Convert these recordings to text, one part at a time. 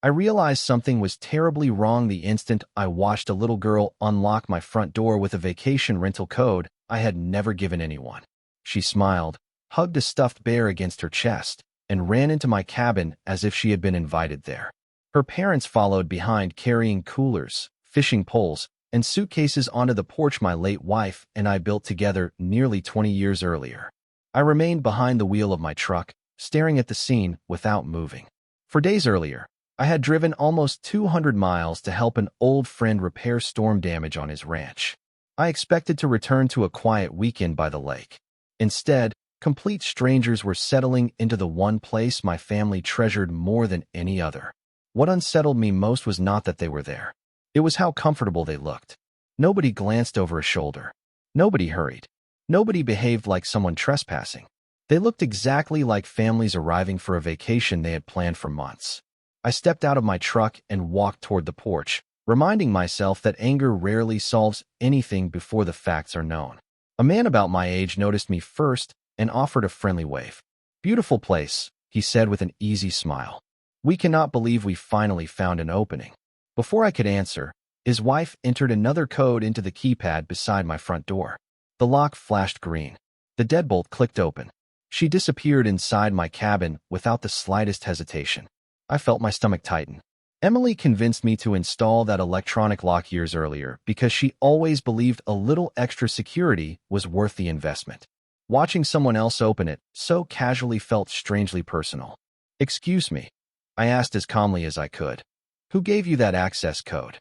I realized something was terribly wrong the instant I watched a little girl unlock my front door with a vacation rental code I had never given anyone. She smiled, hugged a stuffed bear against her chest, and ran into my cabin as if she had been invited there. Her parents followed behind carrying coolers, fishing poles, and suitcases onto the porch my late wife and I built together nearly 20 years earlier. I remained behind the wheel of my truck, staring at the scene without moving. For days earlier, I had driven almost 200 miles to help an old friend repair storm damage on his ranch. I expected to return to a quiet weekend by the lake. Instead, complete strangers were settling into the one place my family treasured more than any other. What unsettled me most was not that they were there. It was how comfortable they looked. Nobody glanced over a shoulder. Nobody hurried. Nobody behaved like someone trespassing. They looked exactly like families arriving for a vacation they had planned for months. I stepped out of my truck and walked toward the porch, reminding myself that anger rarely solves anything before the facts are known. A man about my age noticed me first and offered a friendly wave. "Beautiful place," he said with an easy smile. "We cannot believe we finally found an opening." Before I could answer, his wife entered another code into the keypad beside my front door. The lock flashed green. The deadbolt clicked open. She disappeared inside my cabin without the slightest hesitation. I felt my stomach tighten. Emily convinced me to install that electronic lock years earlier because she always believed a little extra security was worth the investment. Watching someone else open it so casually felt strangely personal. "Excuse me," I asked as calmly as I could. "Who gave you that access code?"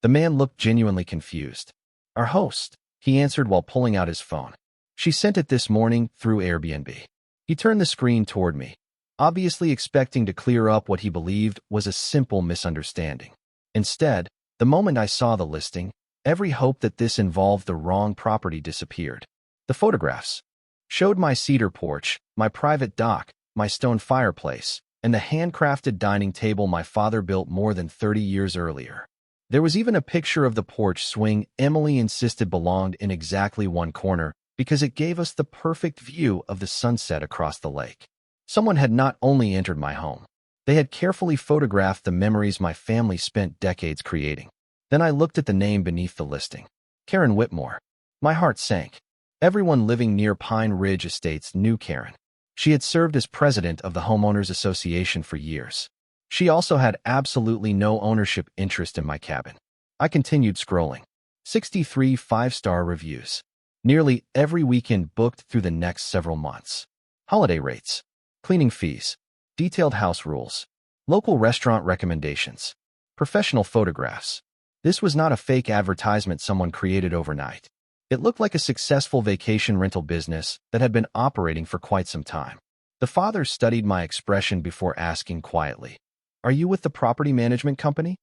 The man looked genuinely confused. "Our host," he answered while pulling out his phone. "She sent it this morning through Airbnb." He turned the screen toward me, obviously expecting to clear up what he believed was a simple misunderstanding. Instead, the moment I saw the listing, every hope that this involved the wrong property disappeared. The photographs showed my cedar porch, my private dock, my stone fireplace, and the handcrafted dining table my father built more than 30 years earlier. There was even a picture of the porch swing Emily insisted belonged in exactly one corner because it gave us the perfect view of the sunset across the lake. Someone had not only entered my home, they had carefully photographed the memories my family spent decades creating. Then I looked at the name beneath the listing. Karen Whitmore. My heart sank. Everyone living near Pine Ridge Estates knew Karen. She had served as president of the Homeowners Association for years. She also had absolutely no ownership interest in my cabin. I continued scrolling. 63 five-star reviews. Nearly every weekend booked through the next several months. Holiday rates. Cleaning fees. Detailed house rules. Local restaurant recommendations. Professional photographs. This was not a fake advertisement someone created overnight. It looked like a successful vacation rental business that had been operating for quite some time. The father studied my expression before asking quietly, "Are you with the property management company?"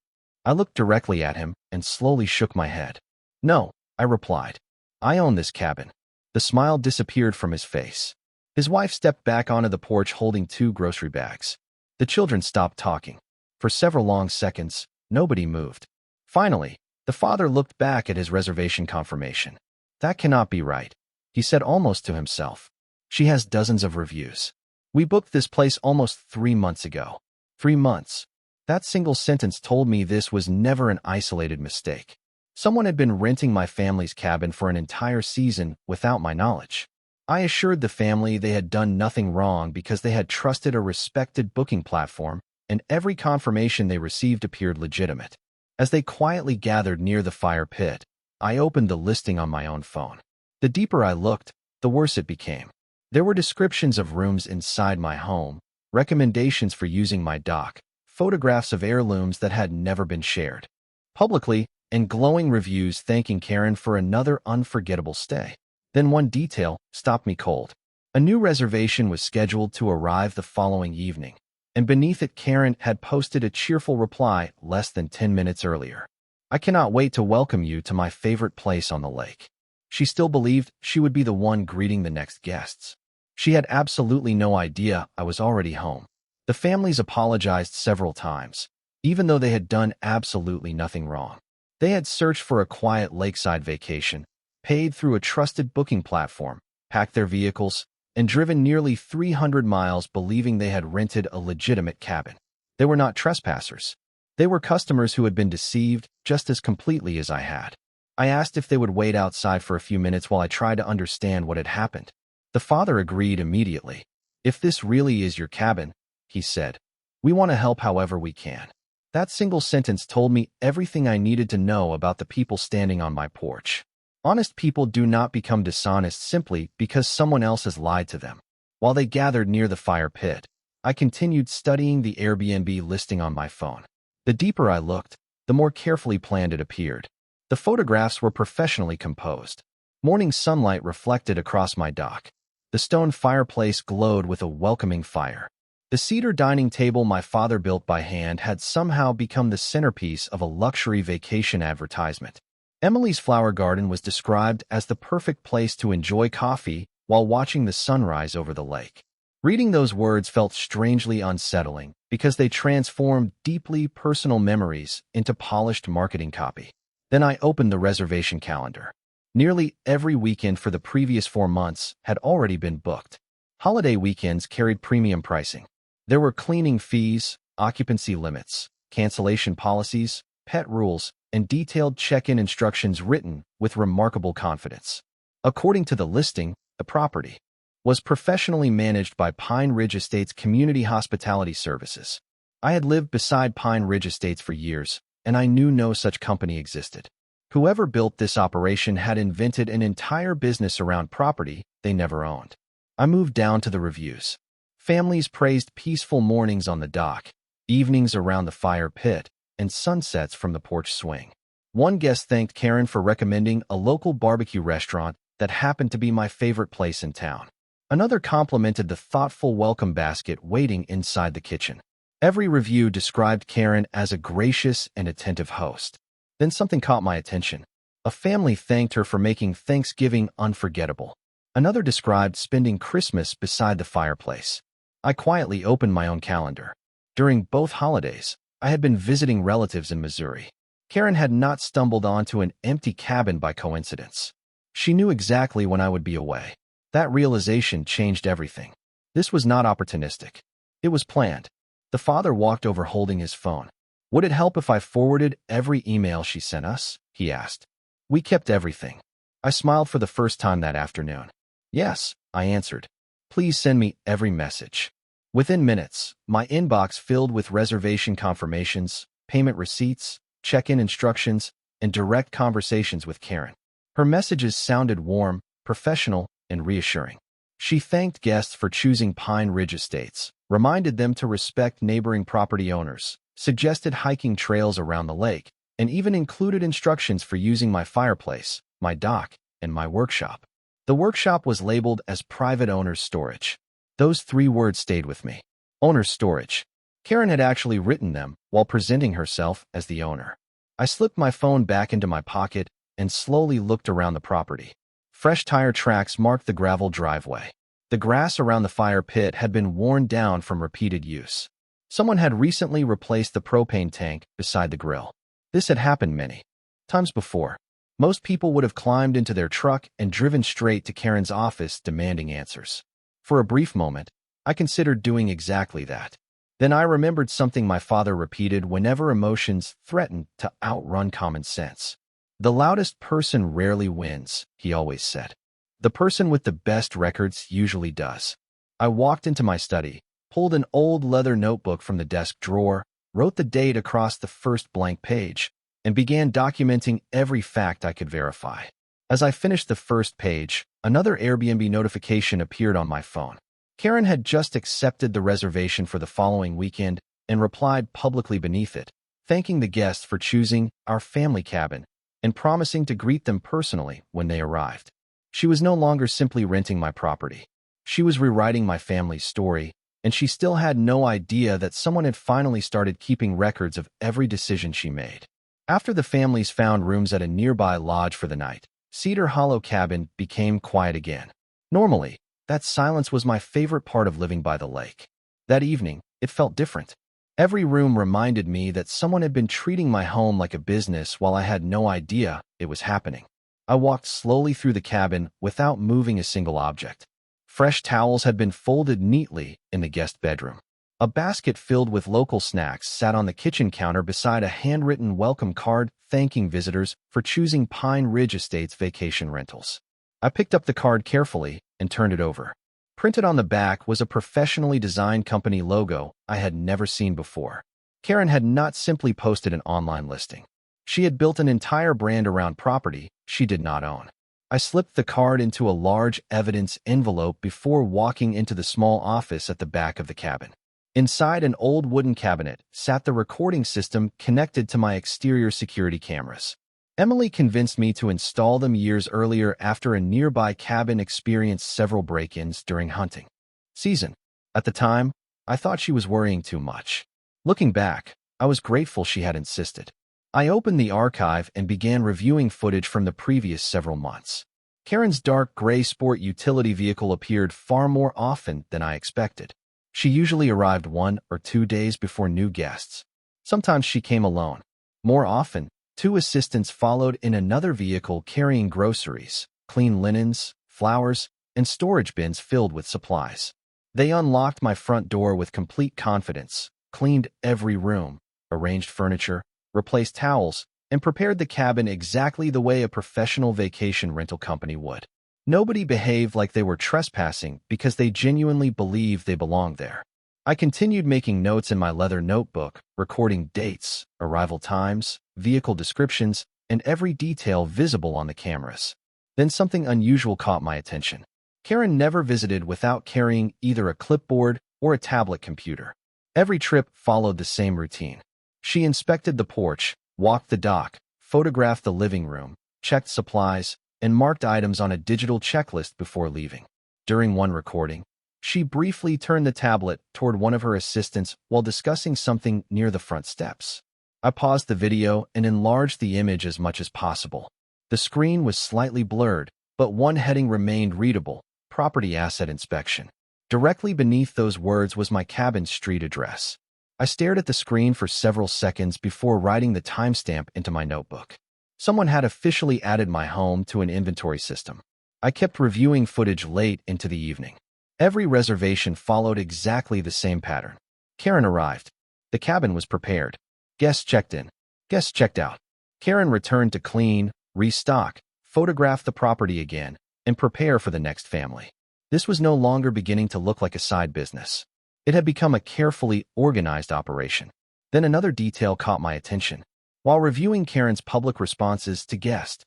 I looked directly at him and slowly shook my head. "No," I replied. "I own this cabin." The smile disappeared from his face. His wife stepped back onto the porch holding 2 grocery bags. The children stopped talking. For several long seconds, nobody moved. Finally, the father looked back at his reservation confirmation. "That cannot be right," he said almost to himself. "She has dozens of reviews. We booked this place almost 3 months ago." 3 months. That single sentence told me this was never an isolated mistake. Someone had been renting my family's cabin for an entire season without my knowledge. I assured the family they had done nothing wrong because they had trusted a respected booking platform, and every confirmation they received appeared legitimate. As they quietly gathered near the fire pit, I opened the listing on my own phone. The deeper I looked, the worse it became. There were descriptions of rooms inside my home, recommendations for using my dock, photographs of heirlooms that had never been shared publicly, and glowing reviews thanking Karen for another unforgettable stay. Then one detail stopped me cold. A new reservation was scheduled to arrive the following evening, and beneath it Karen had posted a cheerful reply less than 10 minutes earlier. "I cannot wait to welcome you to my favorite place on the lake." She still believed she would be the one greeting the next guests. She had absolutely no idea I was already home. The families apologized several times, even though they had done absolutely nothing wrong. They had searched for a quiet lakeside vacation, paid through a trusted booking platform, packed their vehicles, and driven nearly 300 miles believing they had rented a legitimate cabin. They were not trespassers. They were customers who had been deceived just as completely as I had. I asked if they would wait outside for a few minutes while I tried to understand what had happened. The father agreed immediately. "If this really is your cabin," he said, "we want to help however we can." That single sentence told me everything I needed to know about the people standing on my porch. Honest people do not become dishonest simply because someone else has lied to them. While they gathered near the fire pit, I continued studying the Airbnb listing on my phone. The deeper I looked, the more carefully planned it appeared. The photographs were professionally composed. Morning sunlight reflected across my dock. The stone fireplace glowed with a welcoming fire. The cedar dining table my father built by hand had somehow become the centerpiece of a luxury vacation advertisement. Emily's flower garden was described as the perfect place to enjoy coffee while watching the sunrise over the lake. Reading those words felt strangely unsettling because they transformed deeply personal memories into polished marketing copy. Then I opened the reservation calendar. Nearly every weekend for the previous 4 months had already been booked. Holiday weekends carried premium pricing. There were cleaning fees, occupancy limits, cancellation policies, pet rules, and detailed check-in instructions written with remarkable confidence. According to the listing, the property was professionally managed by Pine Ridge Estates Community Hospitality Services. I had lived beside Pine Ridge Estates for years, and I knew no such company existed. Whoever built this operation had invented an entire business around property they never owned. I moved down to the reviews. Families praised peaceful mornings on the dock, evenings around the fire pit, and sunsets from the porch swing. One guest thanked Karen for recommending a local barbecue restaurant that happened to be my favorite place in town. Another complimented the thoughtful welcome basket waiting inside the kitchen. Every review described Karen as a gracious and attentive host. Then something caught my attention. A family thanked her for making Thanksgiving unforgettable. Another described spending Christmas beside the fireplace. I quietly opened my own calendar. During both holidays, I had been visiting relatives in Missouri. Karen had not stumbled onto an empty cabin by coincidence. She knew exactly when I would be away. That realization changed everything. This was not opportunistic. It was planned. The father walked over holding his phone. "Would it help if I forwarded every email she sent us?" he asked. "We kept everything." I smiled for the first time that afternoon. "Yes," I answered. "Please send me every message." Within minutes, my inbox filled with reservation confirmations, payment receipts, check-in instructions, and direct conversations with Karen. Her messages sounded warm, professional, and reassuring. She thanked guests for choosing Pine Ridge Estates, reminded them to respect neighboring property owners, suggested hiking trails around the lake, and even included instructions for using my fireplace, my dock, and my workshop. The workshop was labeled as private owner's storage. Those 3 words stayed with me. Owner's storage. Karen had actually written them while presenting herself as the owner. I slipped my phone back into my pocket and slowly looked around the property. Fresh tire tracks marked the gravel driveway. The grass around the fire pit had been worn down from repeated use. Someone had recently replaced the propane tank beside the grill. This had happened many times before. Most people would have climbed into their truck and driven straight to Karen's office demanding answers. For a brief moment, I considered doing exactly that. Then I remembered something my father repeated whenever emotions threatened to outrun common sense. "The loudest person rarely wins," he always said. "The person with the best records usually does." I walked into my study, pulled an old leather notebook from the desk drawer, wrote the date across the first blank page, and began documenting every fact I could verify. As I finished the first page, another Airbnb notification appeared on my phone. Karen had just accepted the reservation for the following weekend and replied publicly beneath it, thanking the guests for choosing our family cabin and promising to greet them personally when they arrived. She was no longer simply renting my property. She was rewriting my family's story, and she still had no idea that someone had finally started keeping records of every decision she made. After the families found rooms at a nearby lodge for the night, Cedar Hollow Cabin became quiet again. Normally, that silence was my favorite part of living by the lake. That evening, it felt different. Every room reminded me that someone had been treating my home like a business while I had no idea it was happening. I walked slowly through the cabin without moving a single object. Fresh towels had been folded neatly in the guest bedroom. A basket filled with local snacks sat on the kitchen counter beside a handwritten welcome card thanking visitors for choosing Pine Ridge Estates vacation rentals. I picked up the card carefully and turned it over. Printed on the back was a professionally designed company logo I had never seen before. Karen had not simply posted an online listing. She had built an entire brand around property she did not own. I slipped the card into a large evidence envelope before walking into the small office at the back of the cabin. Inside an old wooden cabinet sat the recording system connected to my exterior security cameras. Emily convinced me to install them years earlier after a nearby cabin experienced several break-ins during hunting season. At the time, I thought she was worrying too much. Looking back, I was grateful she had insisted. I opened the archive and began reviewing footage from the previous several months. Karen's dark gray sport utility vehicle appeared far more often than I expected. She usually arrived 1 or 2 days before new guests. Sometimes she came alone. More often, 2 assistants followed in another vehicle carrying groceries, clean linens, flowers, and storage bins filled with supplies. They unlocked my front door with complete confidence, cleaned every room, arranged furniture, replaced towels, and prepared the cabin exactly the way a professional vacation rental company would. Nobody behaved like they were trespassing because they genuinely believed they belonged there. I continued making notes in my leather notebook, recording dates, arrival times, vehicle descriptions, and every detail visible on the cameras. Then something unusual caught my attention. Karen never visited without carrying either a clipboard or a tablet computer. Every trip followed the same routine. She inspected the porch, walked the dock, photographed the living room, checked supplies, and marked items on a digital checklist before leaving. During one recording, she briefly turned the tablet toward one of her assistants while discussing something near the front steps. I paused the video and enlarged the image as much as possible. The screen was slightly blurred, but one heading remained readable: Property Asset Inspection. Directly beneath those words was my cabin's street address. I stared at the screen for several seconds before writing the timestamp into my notebook. Someone had officially added my home to an inventory system. I kept reviewing footage late into the evening. Every reservation followed exactly the same pattern. Karen arrived. The cabin was prepared. Guests checked in. Guests checked out. Karen returned to clean, restock, photograph the property again, and prepare for the next family. This was no longer beginning to look like a side business. It had become a carefully organized operation. Then another detail caught my attention. While reviewing Karen's public responses to guest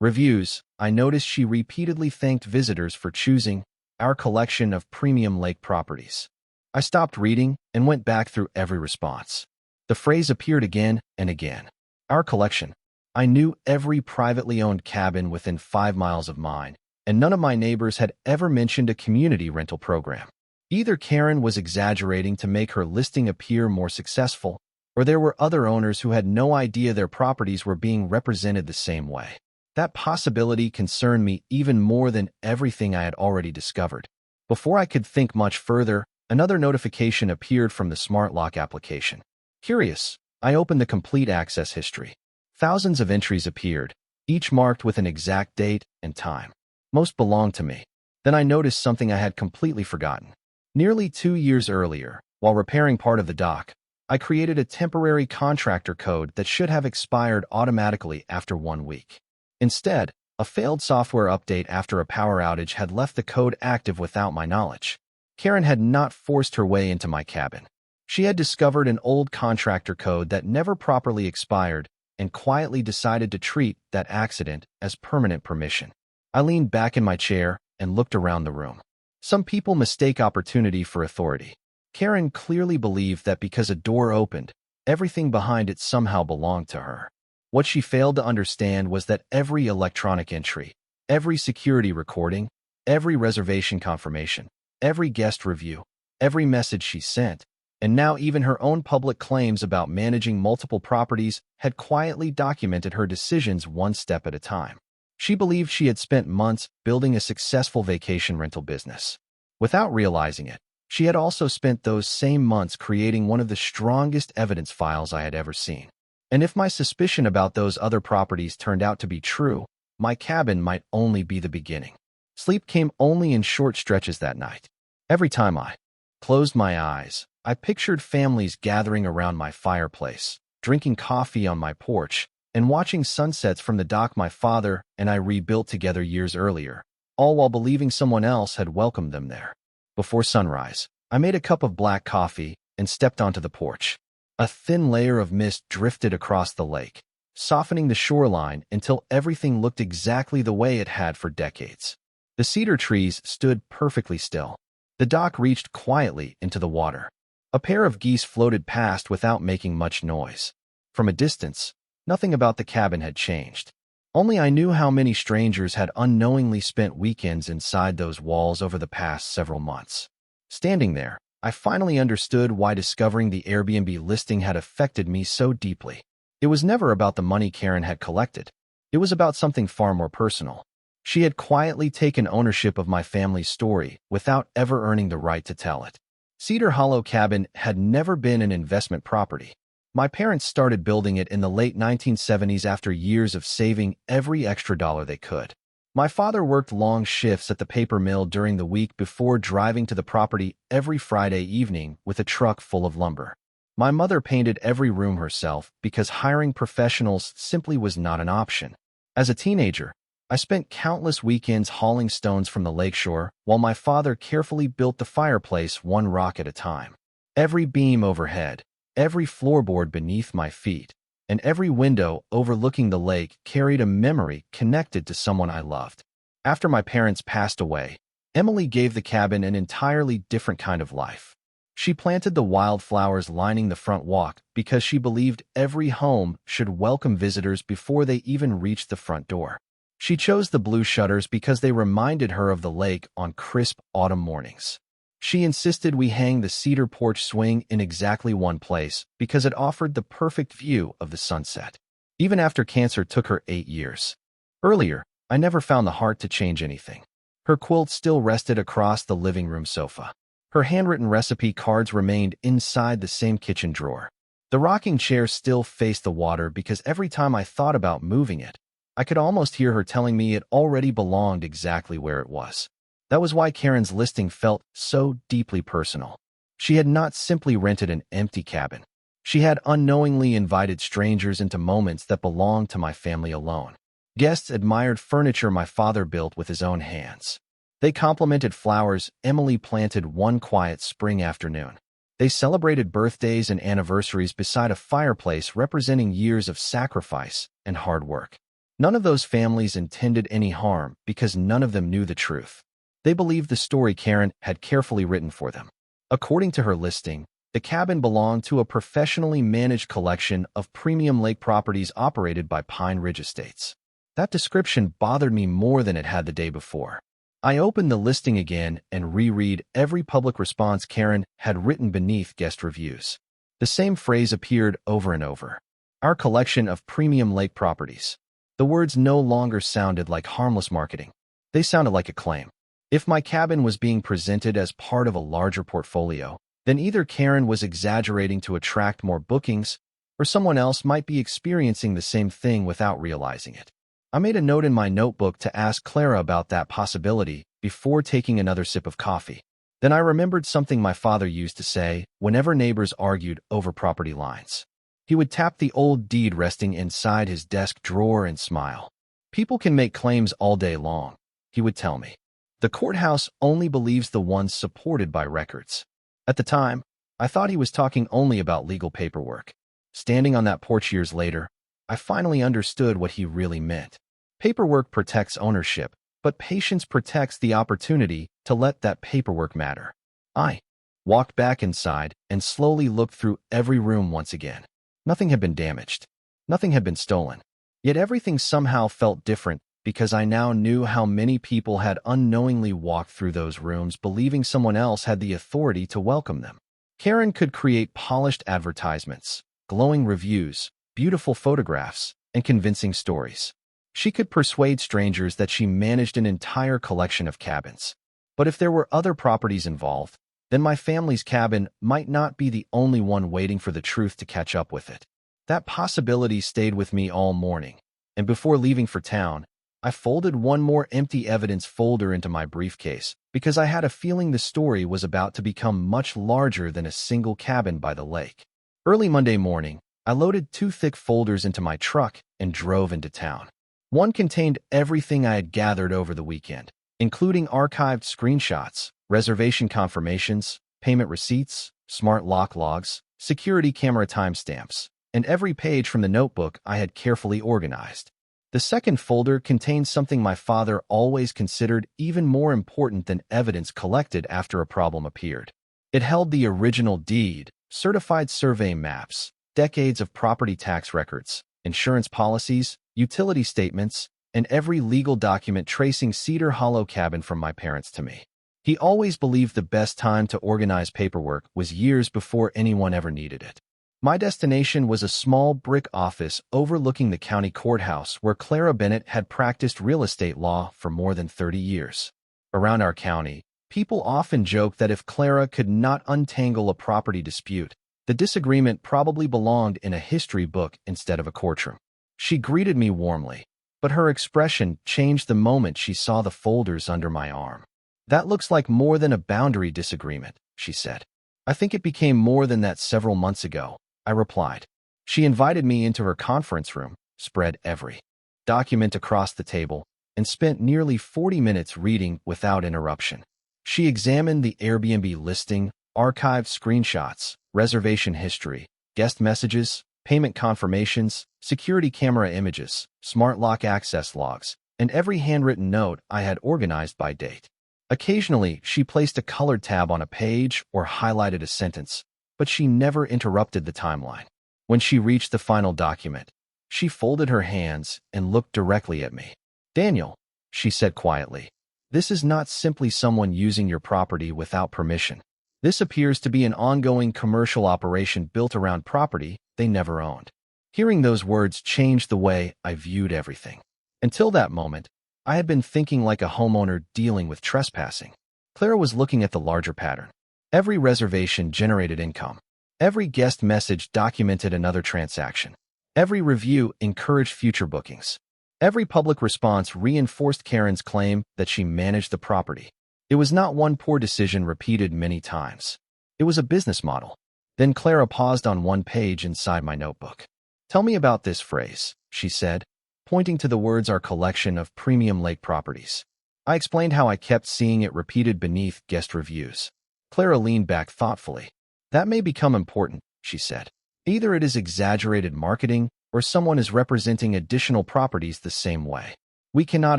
reviews, I noticed she repeatedly thanked visitors for choosing our collection of premium lake properties. I stopped reading and went back through every response. The phrase appeared again and again. Our collection. I knew every privately owned cabin within 5 miles of mine, and none of my neighbors had ever mentioned a community rental program. Either Karen was exaggerating to make her listing appear more successful, or there were other owners who had no idea their properties were being represented the same way. That possibility concerned me even more than everything I had already discovered. Before I could think much further, another notification appeared from the smart lock application. Curious, I opened the complete access history. Thousands of entries appeared, each marked with an exact date and time. Most belonged to me. Then I noticed something I had completely forgotten. Nearly 2 years earlier, while repairing part of the dock, I created a temporary contractor code that should have expired automatically after 1 week. Instead, a failed software update after a power outage had left the code active without my knowledge. Karen had not forced her way into my cabin. She had discovered an old contractor code that never properly expired and quietly decided to treat that accident as permanent permission. I leaned back in my chair and looked around the room. Some people mistake opportunity for authority. Karen clearly believed that because a door opened, everything behind it somehow belonged to her. What she failed to understand was that every electronic entry, every security recording, every reservation confirmation, every guest review, every message she sent, and now even her own public claims about managing multiple properties had quietly documented her decisions one step at a time. She believed she had spent months building a successful vacation rental business. Without realizing it, she had also spent those same months creating one of the strongest evidence files I had ever seen. And if my suspicion about those other properties turned out to be true, my cabin might only be the beginning. Sleep came only in short stretches that night. Every time I closed my eyes, I pictured families gathering around my fireplace, drinking coffee on my porch, and watching sunsets from the dock my father and I rebuilt together years earlier, all while believing someone else had welcomed them there. Before sunrise, I made a cup of black coffee and stepped onto the porch. A thin layer of mist drifted across the lake, softening the shoreline until everything looked exactly the way it had for decades. The cedar trees stood perfectly still. The dock reached quietly into the water. A pair of geese floated past without making much noise. From a distance, nothing about the cabin had changed. Only I knew how many strangers had unknowingly spent weekends inside those walls over the past several months. Standing there, I finally understood why discovering the Airbnb listing had affected me so deeply. It was never about the money Karen had collected. It was about something far more personal. She had quietly taken ownership of my family's story without ever earning the right to tell it. Cedar Hollow Cabin had never been an investment property. My parents started building it in the late 1970s after years of saving every extra dollar they could. My father worked long shifts at the paper mill during the week before driving to the property every Friday evening with a truck full of lumber. My mother painted every room herself because hiring professionals simply was not an option. As a teenager, I spent countless weekends hauling stones from the lakeshore while my father carefully built the fireplace one rock at a time. Every beam overhead, every floorboard beneath my feet, and every window overlooking the lake carried a memory connected to someone I loved. After my parents passed away, Emily gave the cabin an entirely different kind of life. She planted the wildflowers lining the front walk because she believed every home should welcome visitors before they even reached the front door. She chose the blue shutters because they reminded her of the lake on crisp autumn mornings. She insisted we hang the cedar porch swing in exactly one place because it offered the perfect view of the sunset. Even after cancer took her 8 years. Earlier, I never found the heart to change anything. Her quilt still rested across the living room sofa. Her handwritten recipe cards remained inside the same kitchen drawer. The rocking chair still faced the water because every time I thought about moving it, I could almost hear her telling me it already belonged exactly where it was. That was why Karen's listing felt so deeply personal. She had not simply rented an empty cabin. She had unknowingly invited strangers into moments that belonged to my family alone. Guests admired furniture my father built with his own hands. They complimented flowers Emily planted one quiet spring afternoon. They celebrated birthdays and anniversaries beside a fireplace representing years of sacrifice and hard work. None of those families intended any harm because none of them knew the truth. They believed the story Karen had carefully written for them. According to her listing, the cabin belonged to a professionally managed collection of premium lake properties operated by Pine Ridge Estates. That description bothered me more than it had the day before. I opened the listing again and reread every public response Karen had written beneath guest reviews. The same phrase appeared over and over. Our collection of premium lake properties. The words no longer sounded like harmless marketing. They sounded like a claim. If my cabin was being presented as part of a larger portfolio, then either Karen was exaggerating to attract more bookings, or someone else might be experiencing the same thing without realizing it. I made a note in my notebook to ask Clara about that possibility before taking another sip of coffee. Then I remembered something my father used to say whenever neighbors argued over property lines. He would tap the old deed resting inside his desk drawer and smile. People can make claims all day long, he would tell me. The courthouse only believes the ones supported by records. At the time, I thought he was talking only about legal paperwork. Standing on that porch years later, I finally understood what he really meant. Paperwork protects ownership, but patience protects the opportunity to let that paperwork matter. I walked back inside and slowly looked through every room once again. Nothing had been damaged. Nothing had been stolen. Yet everything somehow felt different because I now knew how many people had unknowingly walked through those rooms believing someone else had the authority to welcome them. Karen could create polished advertisements, glowing reviews, beautiful photographs, and convincing stories. She could persuade strangers that she managed an entire collection of cabins. But if there were other properties involved, then my family's cabin might not be the only one waiting for the truth to catch up with it. That possibility stayed with me all morning, and before leaving for town, I folded one more empty evidence folder into my briefcase because I had a feeling the story was about to become much larger than a single cabin by the lake. Early Monday morning, I loaded 2 thick folders into my truck and drove into town. One contained everything I had gathered over the weekend, including archived screenshots, reservation confirmations, payment receipts, smart lock logs, security camera timestamps, and every page from the notebook I had carefully organized. The second folder contained something my father always considered even more important than evidence collected after a problem appeared. It held the original deed, certified survey maps, decades of property tax records, insurance policies, utility statements, and every legal document tracing Cedar Hollow Cabin from my parents to me. He always believed the best time to organize paperwork was years before anyone ever needed it. My destination was a small brick office overlooking the county courthouse where Clara Bennett had practiced real estate law for more than 30 years. Around our county, people often joke that if Clara could not untangle a property dispute, the disagreement probably belonged in a history book instead of a courtroom. She greeted me warmly, but her expression changed the moment she saw the folders under my arm. "That looks like more than a boundary disagreement," she said. "I think it became more than that several months ago," I replied. She invited me into her conference room, spread every document across the table, and spent nearly 40 minutes reading without interruption. She examined the Airbnb listing, archived screenshots, reservation history, guest messages, payment confirmations, security camera images, smart lock access logs, and every handwritten note I had organized by date. Occasionally, she placed a colored tab on a page or highlighted a sentence, but she never interrupted the timeline. When she reached the final document, she folded her hands and looked directly at me. "Daniel," she said quietly, "this is not simply someone using your property without permission. This appears to be an ongoing commercial operation built around property they never owned." Hearing those words changed the way I viewed everything. Until that moment, I had been thinking like a homeowner dealing with trespassing. Clara was looking at the larger pattern. Every reservation generated income. Every guest message documented another transaction. Every review encouraged future bookings. Every public response reinforced Karen's claim that she managed the property. It was not one poor decision repeated many times. It was a business model. Then Clara paused on one page inside my notebook. "Tell me about this phrase," she said, pointing to the words "our collection of premium lake properties." I explained how I kept seeing it repeated beneath guest reviews. Clara leaned back thoughtfully. "That may become important," she said. "Either it is exaggerated marketing or someone is representing additional properties the same way. We cannot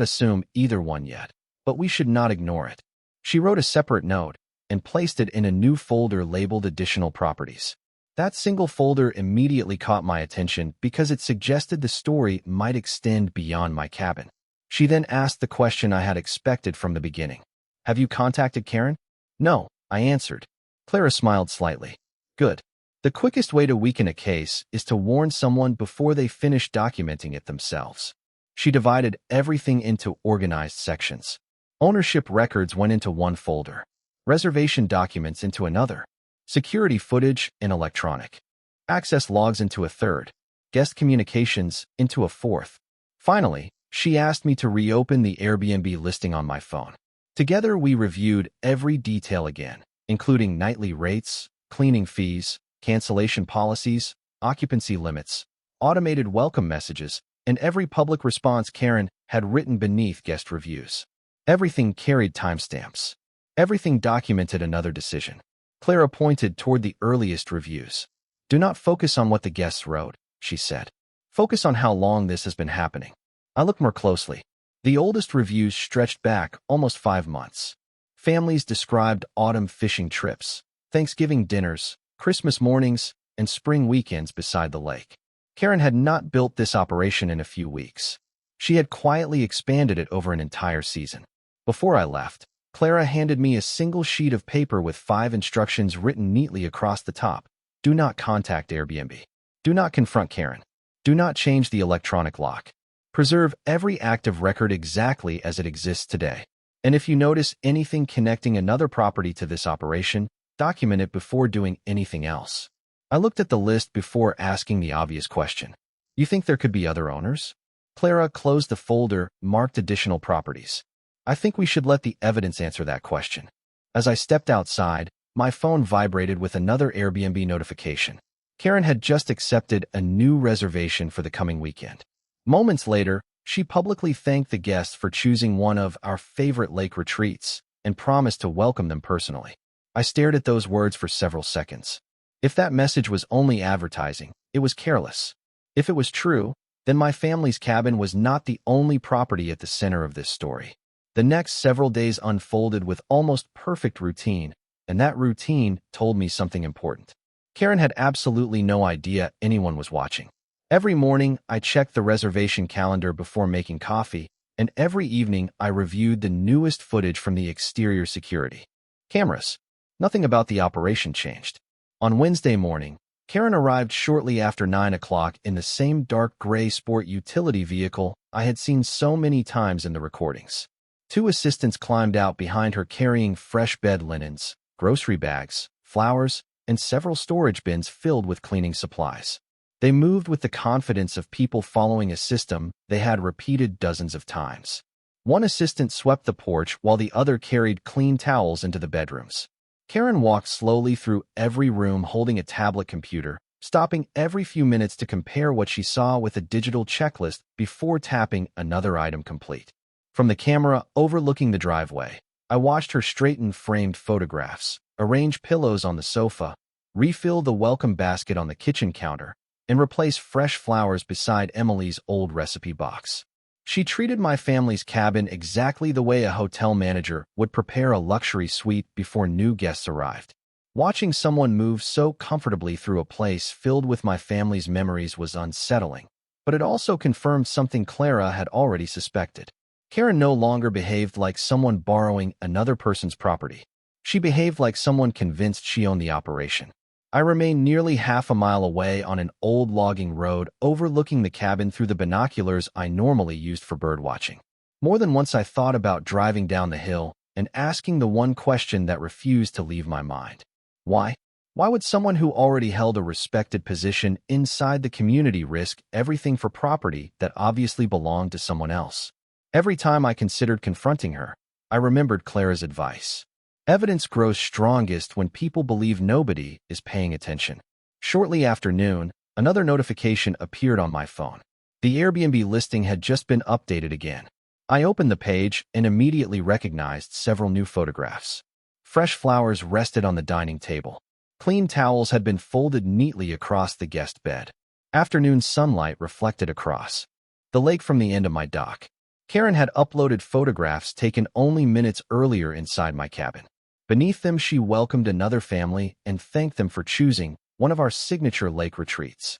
assume either one yet, but we should not ignore it." She wrote a separate note and placed it in a new folder labeled Additional Properties. That single folder immediately caught my attention because it suggested the story might extend beyond my cabin. She then asked the question I had expected from the beginning. "Have you contacted Karen?" "No," I answered. Clara smiled slightly. "Good. The quickest way to weaken a case is to warn someone before they finish documenting it themselves." She divided everything into organized sections. Ownership records went into one folder, reservation documents into another, security footage and electronic access logs into a third, guest communications into a fourth. Finally, she asked me to reopen the Airbnb listing on my phone. Together, we reviewed every detail again, including nightly rates, cleaning fees, cancellation policies, occupancy limits, automated welcome messages, and every public response Karen had written beneath guest reviews. Everything carried timestamps. Everything documented another decision. Clara pointed toward the earliest reviews. "Do not focus on what the guests wrote," she said. "Focus on how long this has been happening." I looked more closely. The oldest reviews stretched back almost 5 months. Families described autumn fishing trips, Thanksgiving dinners, Christmas mornings, and spring weekends beside the lake. Karen had not built this operation in a few weeks. She had quietly expanded it over an entire season. Before I left, Clara handed me a single sheet of paper with 5 instructions written neatly across the top. "Do not contact Airbnb. Do not confront Karen. Do not change the electronic lock. Preserve every active record exactly as it exists today. And if you notice anything connecting another property to this operation, document it before doing anything else." I looked at the list before asking the obvious question. "You think there could be other owners?" Clara closed the folder, marked additional properties. I think we should let the evidence answer that question. As I stepped outside, my phone vibrated with another Airbnb notification. Karen had just accepted a new reservation for the coming weekend. Moments later, she publicly thanked the guests for choosing one of our favorite lake retreats and promised to welcome them personally. I stared at those words for several seconds. If that message was only advertising, it was careless. If it was true, then my family's cabin was not the only property at the center of this story. The next several days unfolded with almost perfect routine, and that routine told me something important. Karen had absolutely no idea anyone was watching. Every morning, I checked the reservation calendar before making coffee, and every evening I reviewed the newest footage from the exterior security cameras. Nothing about the operation changed. On Wednesday morning, Karen arrived shortly after 9 o'clock in the same dark gray sport utility vehicle I had seen so many times in the recordings. Two assistants climbed out behind her carrying fresh bed linens, grocery bags, flowers, and several storage bins filled with cleaning supplies. They moved with the confidence of people following a system they had repeated dozens of times. One assistant swept the porch while the other carried clean towels into the bedrooms. Karen walked slowly through every room holding a tablet computer, stopping every few minutes to compare what she saw with a digital checklist before tapping another item complete. From the camera overlooking the driveway, I watched her straighten framed photographs, arrange pillows on the sofa, refill the welcome basket on the kitchen counter, and replace fresh flowers beside Emily's old recipe box. She treated my family's cabin exactly the way a hotel manager would prepare a luxury suite before new guests arrived. Watching someone move so comfortably through a place filled with my family's memories was unsettling, but it also confirmed something Clara had already suspected. Karen no longer behaved like someone borrowing another person's property. She behaved like someone convinced she owned the operation. I remained nearly half a mile away on an old logging road overlooking the cabin through the binoculars I normally used for birdwatching. More than once I thought about driving down the hill and asking the one question that refused to leave my mind. Why? Why would someone who already held a respected position inside the community risk everything for property that obviously belonged to someone else? Every time I considered confronting her, I remembered Clara's advice. Evidence grows strongest when people believe nobody is paying attention. Shortly after noon, another notification appeared on my phone. The Airbnb listing had just been updated again. I opened the page and immediately recognized several new photographs. Fresh flowers rested on the dining table. Clean towels had been folded neatly across the guest bed. Afternoon sunlight reflected across the lake from the end of my dock. Karen had uploaded photographs taken only minutes earlier inside my cabin. Beneath them, she welcomed another family and thanked them for choosing one of our signature lake retreats.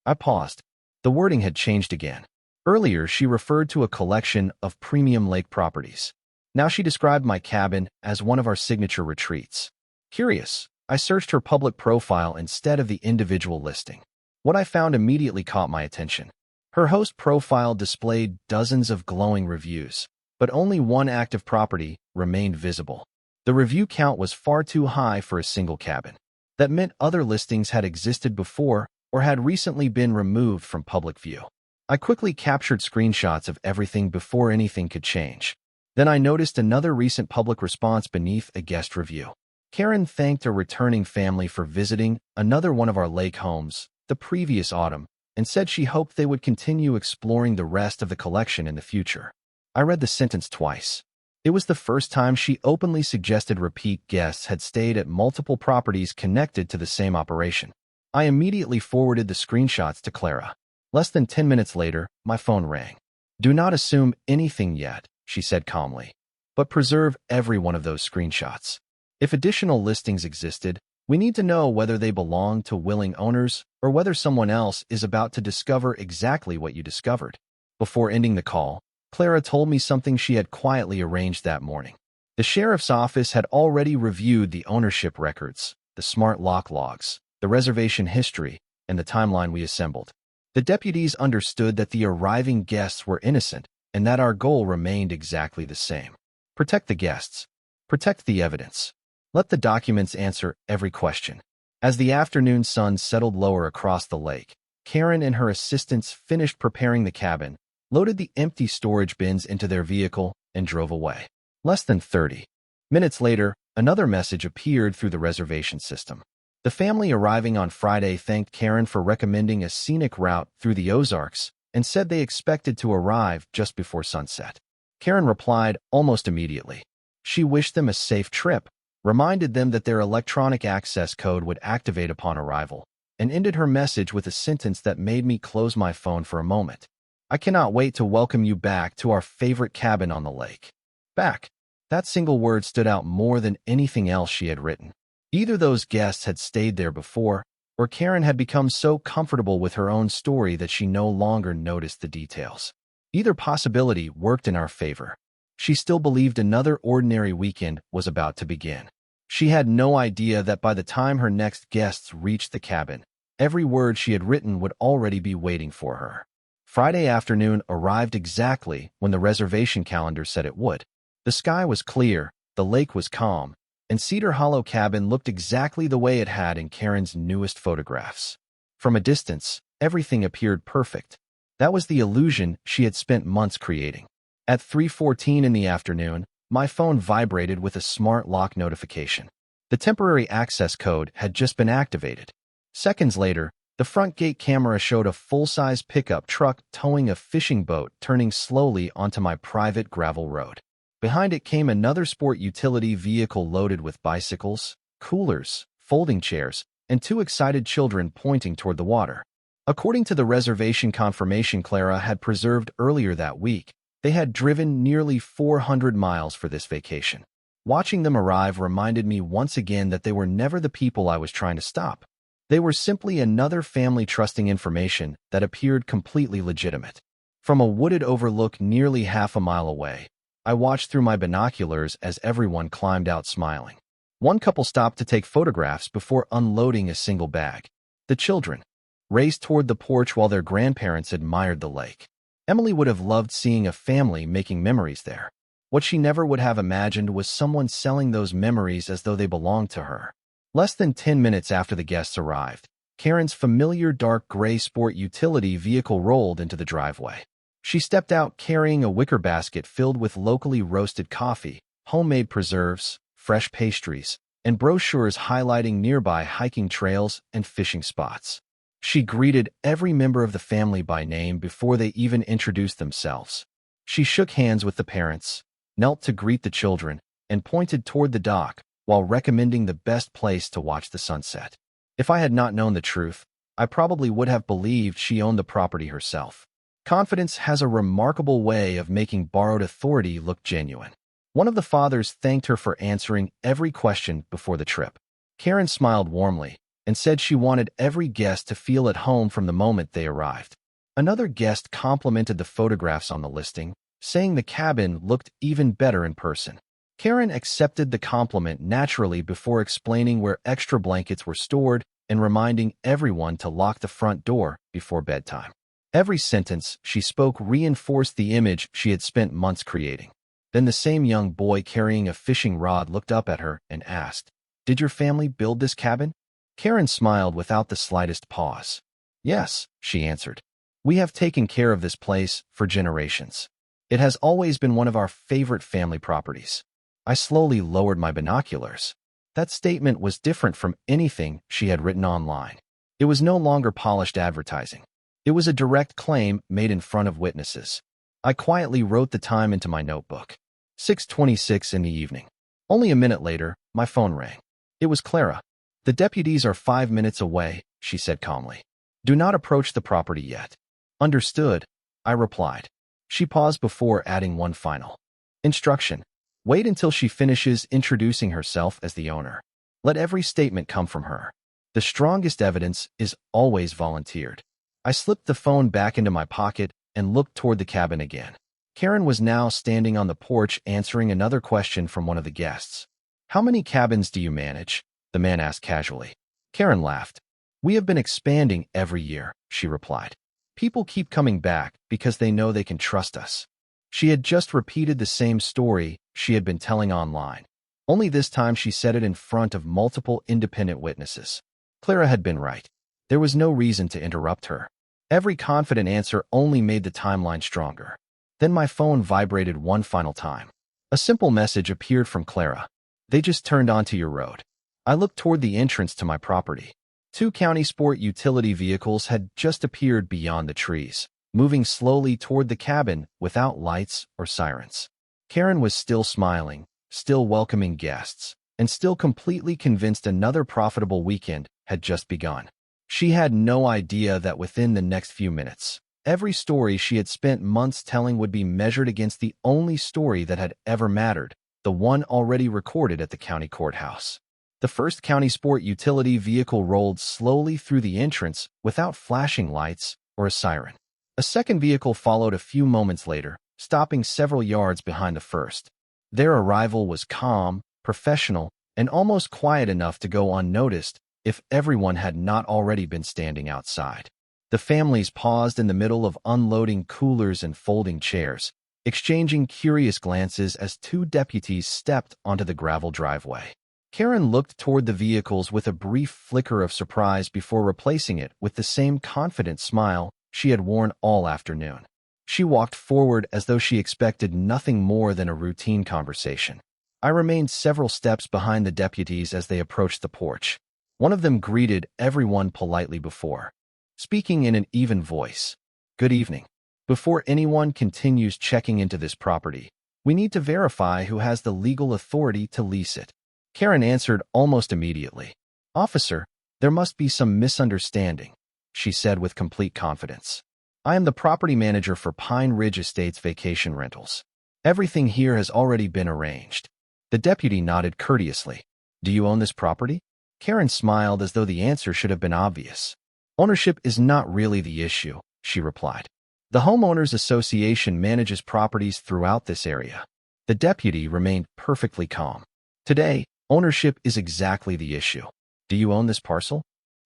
I paused. The wording had changed again. Earlier, she referred to a collection of premium lake properties. Now she described my cabin as one of our signature retreats. Curious, I searched her public profile instead of the individual listing. What I found immediately caught my attention. Her host profile displayed dozens of glowing reviews, but only one active property remained visible. The review count was far too high for a single cabin. That meant other listings had existed before or had recently been removed from public view. I quickly captured screenshots of everything before anything could change. Then I noticed another recent public response beneath a guest review. Karen thanked a returning family for visiting another one of our lake homes the previous autumn and said she hoped they would continue exploring the rest of the collection in the future. I read the sentence twice. It was the first time she openly suggested repeat guests had stayed at multiple properties connected to the same operation. I immediately forwarded the screenshots to Clara. Less than 10 minutes later, my phone rang. "Do not assume anything yet," she said calmly, "but preserve every one of those screenshots. If additional listings existed, we need to know whether they belong to willing owners or whether someone else is about to discover exactly what you discovered." Before ending the call, Clara told me something she had quietly arranged that morning. The sheriff's office had already reviewed the ownership records, the smart lock logs, the reservation history, and the timeline we assembled. The deputies understood that the arriving guests were innocent and that our goal remained exactly the same. Protect the guests. Protect the evidence. Let the documents answer every question. As the afternoon sun settled lower across the lake, Karen and her assistants finished preparing the cabin, loaded the empty storage bins into their vehicle, and drove away. Less than 30 minutes later, another message appeared through the reservation system. The family arriving on Friday thanked Karen for recommending a scenic route through the Ozarks and said they expected to arrive just before sunset. Karen replied almost immediately. She wished them a safe trip, reminded them that their electronic access code would activate upon arrival, and ended her message with a sentence that made me close my phone for a moment. "I cannot wait to welcome you back to our favorite cabin on the lake." Back. That single word stood out more than anything else she had written. Either those guests had stayed there before, or Karen had become so comfortable with her own story that she no longer noticed the details. Either possibility worked in our favor. She still believed another ordinary weekend was about to begin. She had no idea that by the time her next guests reached the cabin, every word she had written would already be waiting for her. Friday afternoon arrived exactly when the reservation calendar said it would. The sky was clear, the lake was calm, and Cedar Hollow Cabin looked exactly the way it had in Karen's newest photographs. From a distance, everything appeared perfect. That was the illusion she had spent months creating. At 3:14 in the afternoon, my phone vibrated with a smart lock notification. The temporary access code had just been activated. Seconds later, the front gate camera showed a full-size pickup truck towing a fishing boat turning slowly onto my private gravel road. Behind it came another sport utility vehicle loaded with bicycles, coolers, folding chairs, and two excited children pointing toward the water. According to the reservation confirmation Clara had preserved earlier that week, they had driven nearly 400 miles for this vacation. Watching them arrive reminded me once again that they were never the people I was trying to stop. They were simply another family trusting information that appeared completely legitimate. From a wooded overlook nearly half a mile away, I watched through my binoculars as everyone climbed out smiling. One couple stopped to take photographs before unloading a single bag. The children raced toward the porch while their grandparents admired the lake. Emily would have loved seeing a family making memories there. What she never would have imagined was someone selling those memories as though they belonged to her. Less than 10 minutes after the guests arrived, Karen's familiar dark gray sport utility vehicle rolled into the driveway. She stepped out carrying a wicker basket filled with locally roasted coffee, homemade preserves, fresh pastries, and brochures highlighting nearby hiking trails and fishing spots. She greeted every member of the family by name before they even introduced themselves. She shook hands with the parents, knelt to greet the children, and pointed toward the dock while recommending the best place to watch the sunset. If I had not known the truth, I probably would have believed she owned the property herself. Confidence has a remarkable way of making borrowed authority look genuine. One of the fathers thanked her for answering every question before the trip. Karen smiled warmly and said she wanted every guest to feel at home from the moment they arrived. Another guest complimented the photographs on the listing, saying the cabin looked even better in person. Karen accepted the compliment naturally before explaining where extra blankets were stored and reminding everyone to lock the front door before bedtime. Every sentence she spoke reinforced the image she had spent months creating. Then the same young boy carrying a fishing rod looked up at her and asked, "Did your family build this cabin?" Karen smiled without the slightest pause. "Yes," she answered. "We have taken care of this place for generations. It has always been one of our favorite family properties." I slowly lowered my binoculars. That statement was different from anything she had written online. It was no longer polished advertising. It was a direct claim made in front of witnesses. I quietly wrote the time into my notebook. 6:26 in the evening. Only a minute later, my phone rang. It was Clara. "The deputies are 5 minutes away," she said calmly. "Do not approach the property yet." "Understood," I replied. She paused before adding one final instruction. "Wait until she finishes introducing herself as the owner. Let every statement come from her. The strongest evidence is always volunteered." I slipped the phone back into my pocket and looked toward the cabin again. Karen was now standing on the porch answering another question from one of the guests. "How many cabins do you manage?" the man asked casually. Karen laughed. "We have been expanding every year," she replied. "People keep coming back because they know they can trust us." She had just repeated the same story she had been telling online. Only this time she said it in front of multiple independent witnesses. Clara had been right. There was no reason to interrupt her. Every confident answer only made the timeline stronger. Then my phone vibrated one final time. A simple message appeared from Clara. They just turned onto your road. I looked toward the entrance to my property. Two county sport utility vehicles had just appeared beyond the trees, moving slowly toward the cabin without lights or sirens. Karen was still smiling, still welcoming guests, and still completely convinced another profitable weekend had just begun. She had no idea that within the next few minutes, every story she had spent months telling would be measured against the only story that had ever mattered, the one already recorded at the county courthouse. The first county sport utility vehicle rolled slowly through the entrance without flashing lights or a siren. A second vehicle followed a few moments later, stopping several yards behind the first. Their arrival was calm, professional, and almost quiet enough to go unnoticed if everyone had not already been standing outside. The families paused in the middle of unloading coolers and folding chairs, exchanging curious glances as two deputies stepped onto the gravel driveway. Karen looked toward the vehicles with a brief flicker of surprise before replacing it with the same confident smile she had worn all afternoon. She walked forward as though she expected nothing more than a routine conversation. I remained several steps behind the deputies as they approached the porch. One of them greeted everyone politely before speaking in an even voice. Good evening. Before anyone continues checking into this property, we need to verify who has the legal authority to lease it. Karen answered almost immediately. Officer, there must be some misunderstanding, she said with complete confidence. I am the property manager for Pine Ridge Estates Vacation Rentals. Everything here has already been arranged. The deputy nodded courteously. Do you own this property? Karen smiled as though the answer should have been obvious. Ownership is not really the issue, she replied. The Homeowners Association manages properties throughout this area. The deputy remained perfectly calm. Today, ownership is exactly the issue. Do you own this parcel?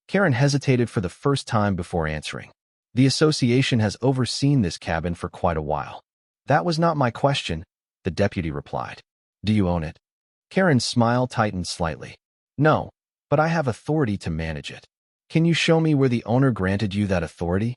Karen hesitated for the first time before answering. The association has overseen this cabin for quite a while. That was not my question, the deputy replied. Do you own it? Karen's smile tightened slightly. No, but I have authority to manage it. Can you show me where the owner granted you that authority?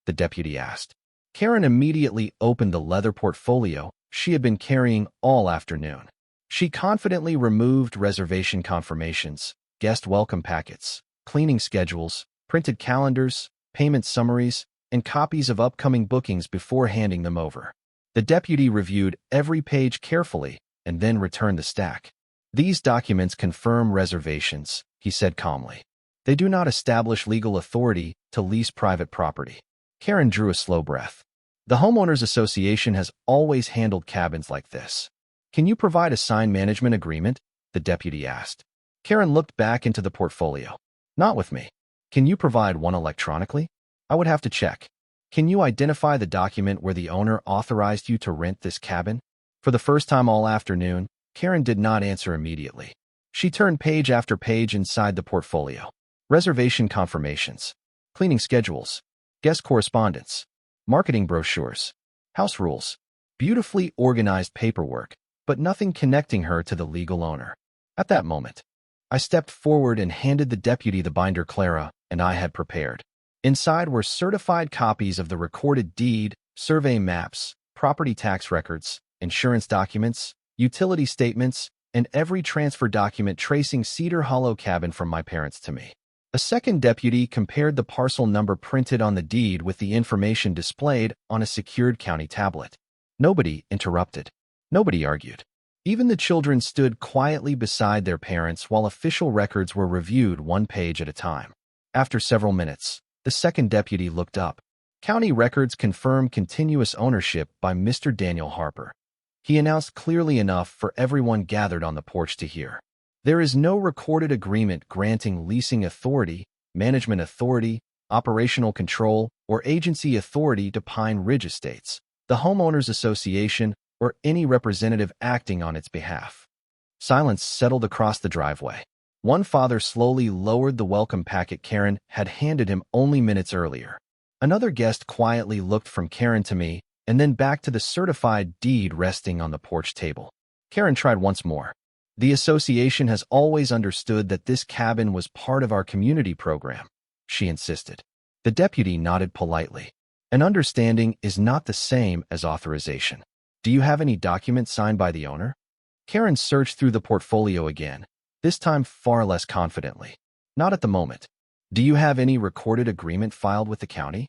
The deputy asked. Karen immediately opened the leather portfolio she had been carrying all afternoon. She confidently removed reservation confirmations, guest welcome packets, cleaning schedules, printed calendars, payment summaries, and copies of upcoming bookings before handing them over. The deputy reviewed every page carefully and then returned the stack. These documents confirm reservations, he said calmly. They do not establish legal authority to lease private property. Karen drew a slow breath. The Homeowners Association has always handled cabins like this. Can you provide a signed management agreement? The deputy asked. Karen looked back into the portfolio. Not with me. Can you provide one electronically? I would have to check. Can you identify the document where the owner authorized you to rent this cabin? For the first time all afternoon, Karen did not answer immediately. She turned page after page inside the portfolio. Reservation confirmations, cleaning schedules, guest correspondence, marketing brochures, house rules, beautifully organized paperwork, but nothing connecting her to the legal owner. At that moment, I stepped forward and handed the deputy the binder Clara and I had prepared. Inside were certified copies of the recorded deed, survey maps, property tax records, insurance documents, utility statements, and every transfer document tracing Cedar Hollow cabin from my parents to me. A second deputy compared the parcel number printed on the deed with the information displayed on a secured county tablet. Nobody interrupted. Nobody argued. Even the children stood quietly beside their parents while official records were reviewed one page at a time. After several minutes, the second deputy looked up. County records confirm continuous ownership by Mr. Daniel Harper. He announced clearly enough for everyone gathered on the porch to hear. There is no recorded agreement granting leasing authority, management authority, operational control, or agency authority to Pine Ridge Estates, the Homeowners Association, or any representative acting on its behalf. Silence settled across the driveway. One father slowly lowered the welcome packet Karen had handed him only minutes earlier. Another guest quietly looked from Karen to me and then back to the certified deed resting on the porch table. Karen tried once more. The association has always understood that this cabin was part of our community program, she insisted. The deputy nodded politely. An understanding is not the same as authorization. Do you have any documents signed by the owner? Karen searched through the portfolio again, this time far less confidently. Not at the moment. Do you have any recorded agreement filed with the county?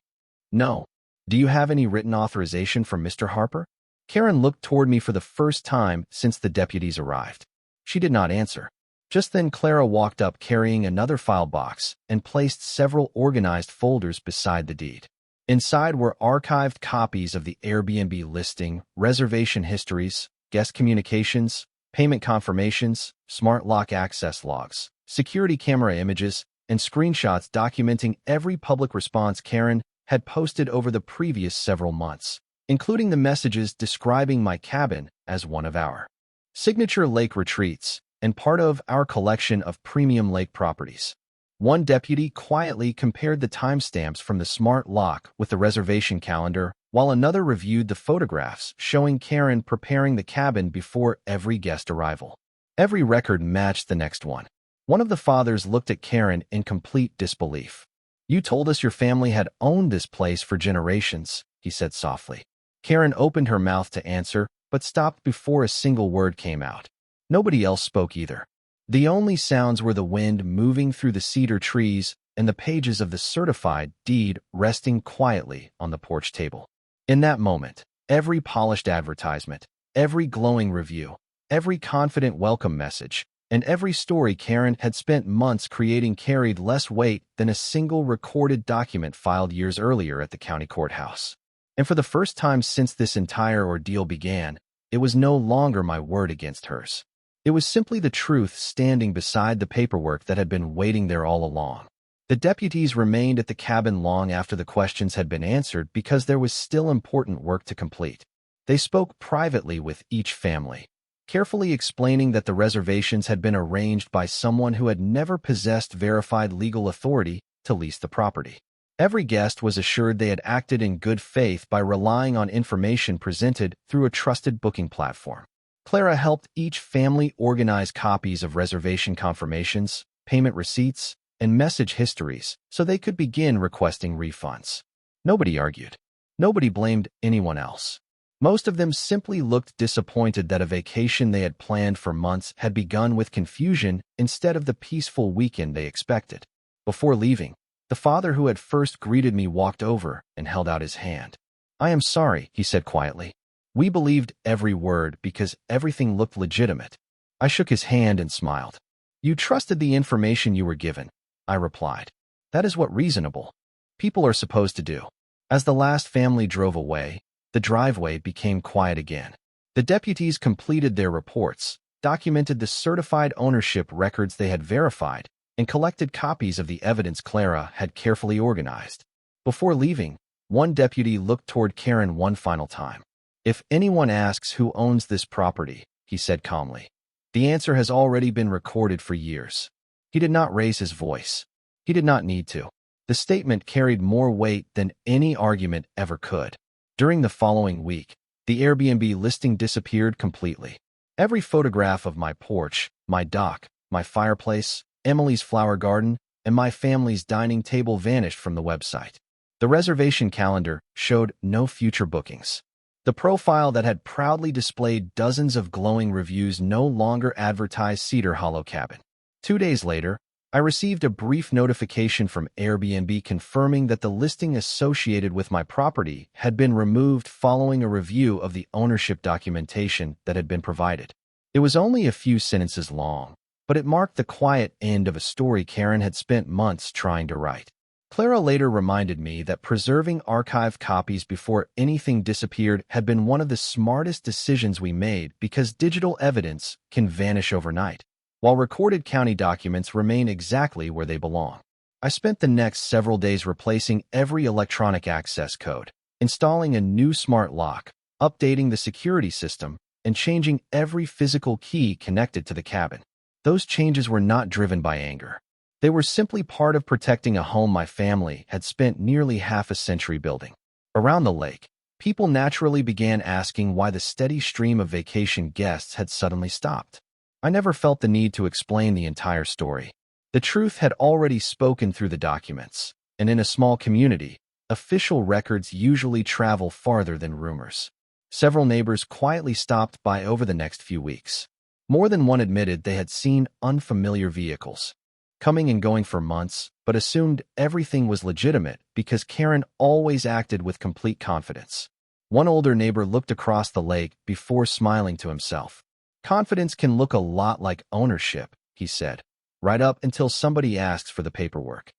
No. Do you have any written authorization from Mr. Harper? Karen looked toward me for the first time since the deputies arrived. She did not answer. Just then Clara walked up carrying another file box and placed several organized folders beside the deed. Inside were archived copies of the Airbnb listing, reservation histories, guest communications, payment confirmations, smart lock access logs, security camera images, and screenshots documenting every public response Karen had posted over the previous several months, including the messages describing my cabin as one of our signature lake retreats and part of our collection of premium lake properties. One deputy quietly compared the timestamps from the smart lock with the reservation calendar, while another reviewed the photographs showing Karen preparing the cabin before every guest arrival. Every record matched the next one. One of the fathers looked at Karen in complete disbelief. "You told us your family had owned this place for generations," he said softly. Karen opened her mouth to answer, but stopped before a single word came out. Nobody else spoke either. The only sounds were the wind moving through the cedar trees and the pages of the certified deed resting quietly on the porch table. In that moment, every polished advertisement, every glowing review, every confident welcome message, and every story Karen had spent months creating carried less weight than a single recorded document filed years earlier at the county courthouse. And for the first time since this entire ordeal began, it was no longer my word against hers. It was simply the truth standing beside the paperwork that had been waiting there all along. The deputies remained at the cabin long after the questions had been answered because there was still important work to complete. They spoke privately with each family, carefully explaining that the reservations had been arranged by someone who had never possessed verified legal authority to lease the property. Every guest was assured they had acted in good faith by relying on information presented through a trusted booking platform. Clara helped each family organize copies of reservation confirmations, payment receipts, and message histories so they could begin requesting refunds. Nobody argued. Nobody blamed anyone else. Most of them simply looked disappointed that a vacation they had planned for months had begun with confusion instead of the peaceful weekend they expected. Before leaving, the father who had first greeted me walked over and held out his hand. "I am sorry," he said quietly. "We believed every word because everything looked legitimate." I shook his hand and smiled. "You trusted the information you were given," I replied. "That is what reasonable people are supposed to do." As the last family drove away, the driveway became quiet again. The deputies completed their reports, documented the certified ownership records they had verified, and collected copies of the evidence Clara had carefully organized. Before leaving, one deputy looked toward Karen one final time. "If anyone asks who owns this property," he said calmly, "the answer has already been recorded for years." He did not raise his voice. He did not need to. The statement carried more weight than any argument ever could. During the following week, the Airbnb listing disappeared completely. Every photograph of my porch, my dock, my fireplace, Emily's flower garden, and my family's dining table vanished from the website. The reservation calendar showed no future bookings. The profile that had proudly displayed dozens of glowing reviews no longer advertised Cedar Hollow Cabin. 2 days later, I received a brief notification from Airbnb confirming that the listing associated with my property had been removed following a review of the ownership documentation that had been provided. It was only a few sentences long, but it marked the quiet end of a story Karen had spent months trying to write. Clara later reminded me that preserving archived copies before anything disappeared had been one of the smartest decisions we made because digital evidence can vanish overnight, while recorded county documents remain exactly where they belong. I spent the next several days replacing every electronic access code, installing a new smart lock, updating the security system, and changing every physical key connected to the cabin. Those changes were not driven by anger. They were simply part of protecting a home my family had spent nearly half a century building. Around the lake, people naturally began asking why the steady stream of vacation guests had suddenly stopped. I never felt the need to explain the entire story. The truth had already spoken through the documents. and in a small community, official records usually travel farther than rumors. Several neighbors quietly stopped by over the next few weeks. More than one admitted they had seen unfamiliar vehicles, coming and going for months, but assumed everything was legitimate because Karen always acted with complete confidence. One older neighbor looked across the lake before smiling to himself. "Confidence can look a lot like ownership," he said, "right up until somebody asks for the paperwork."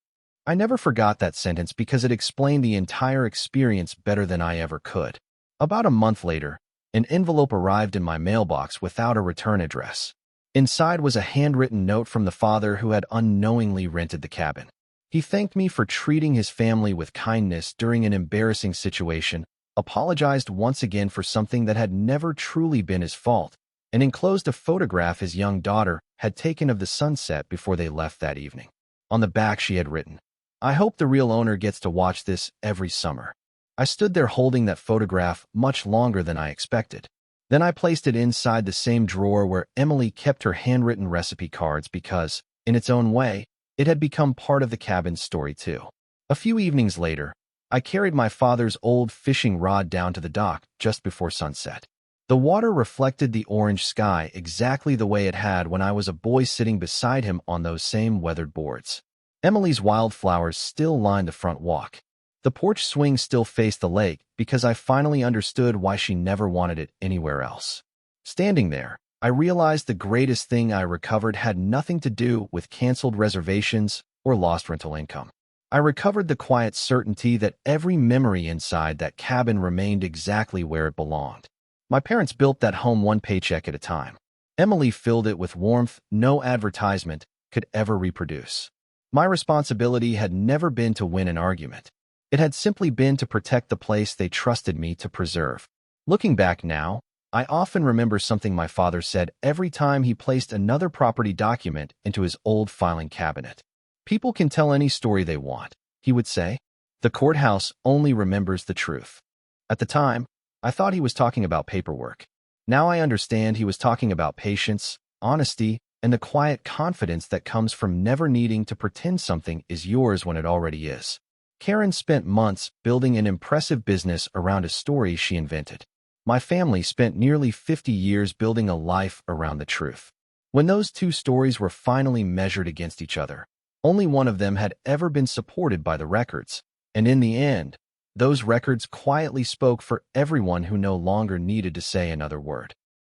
I never forgot that sentence because it explained the entire experience better than I ever could. About a month later, an envelope arrived in my mailbox without a return address. Inside was a handwritten note from the father who had unknowingly rented the cabin. He thanked me for treating his family with kindness during an embarrassing situation, apologized once again for something that had never truly been his fault, and enclosed a photograph his young daughter had taken of the sunset before they left that evening. On the back she had written, "I hope the real owner gets to watch this every summer." I stood there holding that photograph much longer than I expected. Then I placed it inside the same drawer where Emily kept her handwritten recipe cards because, in its own way, it had become part of the cabin's story too. A few evenings later, I carried my father's old fishing rod down to the dock just before sunset. The water reflected the orange sky exactly the way it had when I was a boy sitting beside him on those same weathered boards. Emily's wildflowers still lined the front walk. The porch swing still faced the lake because I finally understood why she never wanted it anywhere else. Standing there, I realized the greatest thing I recovered had nothing to do with canceled reservations or lost rental income. I recovered the quiet certainty that every memory inside that cabin remained exactly where it belonged. My parents built that home one paycheck at a time. Emily filled it with warmth no advertisement could ever reproduce. My responsibility had never been to win an argument. It had simply been to protect the place they trusted me to preserve. Looking back now, I often remember something my father said every time he placed another property document into his old filing cabinet. "People can tell any story they want," he would say. "The courthouse only remembers the truth." At the time, I thought he was talking about paperwork. Now I understand he was talking about patience, honesty, and the quiet confidence that comes from never needing to pretend something is yours when it already is. Karen spent months building an impressive business around a story she invented. My family spent nearly 50 years building a life around the truth. When those two stories were finally measured against each other, only one of them had ever been supported by the records, and in the end, those records quietly spoke for everyone who no longer needed to say another word.